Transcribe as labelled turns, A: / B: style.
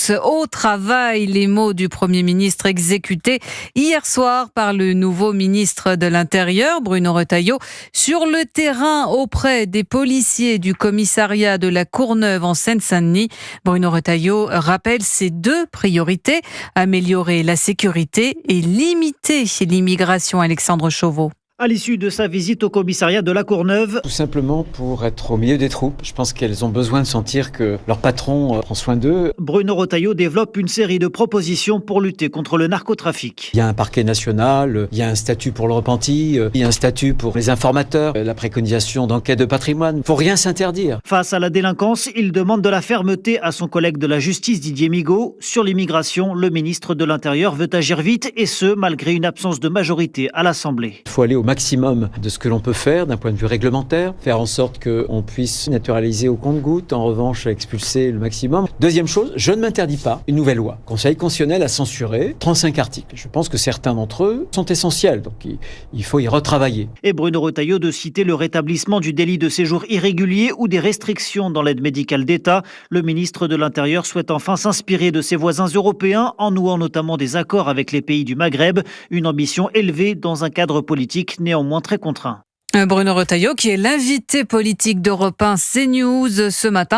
A: tous au travail. Les mots du Premier ministre exécutés hier soir par le nouveau ministre de l'Intérieur, Bruno Retailleau, sur le terrain auprès des policiers du commissariat de la Courneuve en Seine-Saint-Denis. Bruno Retailleau rappelle ses deux priorités, améliorer la sécurité et limiter l'immigration. Alexandre Chauveau.
B: À l'issue de sa visite au commissariat de la Courneuve.
C: Tout simplement pour être au milieu des troupes. Je pense qu'elles ont besoin de sentir que leur patron prend soin d'eux.
B: Bruno Retailleau développe une série de propositions pour lutter contre le narcotrafic.
C: Il y a un parquet national, il y a un statut pour le repenti, il y a un statut pour les informateurs, la préconisation d'enquête de patrimoine. Il ne faut rien s'interdire.
B: Face à la délinquance, il demande de la fermeté à son collègue de la justice Didier Migaud. Sur l'immigration, le ministre de l'Intérieur veut agir vite et ce, malgré une absence de majorité à l'Assemblée.
C: Il faut aller au maximum de ce que l'on peut faire d'un point de vue réglementaire, faire en sorte qu'on puisse naturaliser au compte-gouttes, en revanche expulser le maximum. Deuxième chose, je ne m'interdis pas une nouvelle loi. Le Conseil constitutionnel a censuré 35 articles. Je pense que certains d'entre eux sont essentiels, donc il faut y retravailler.
B: Et Bruno Retailleau de citer le rétablissement du délit de séjour irrégulier ou des restrictions dans l'aide médicale d'État. Le ministre de l'Intérieur souhaite enfin s'inspirer de ses voisins européens en nouant notamment des accords avec les pays du Maghreb. Une ambition élevée dans un cadre politique néanmoins très contraint.
A: Bruno Retailleau qui est l'invité politique d'Europe 1 CNews ce matin.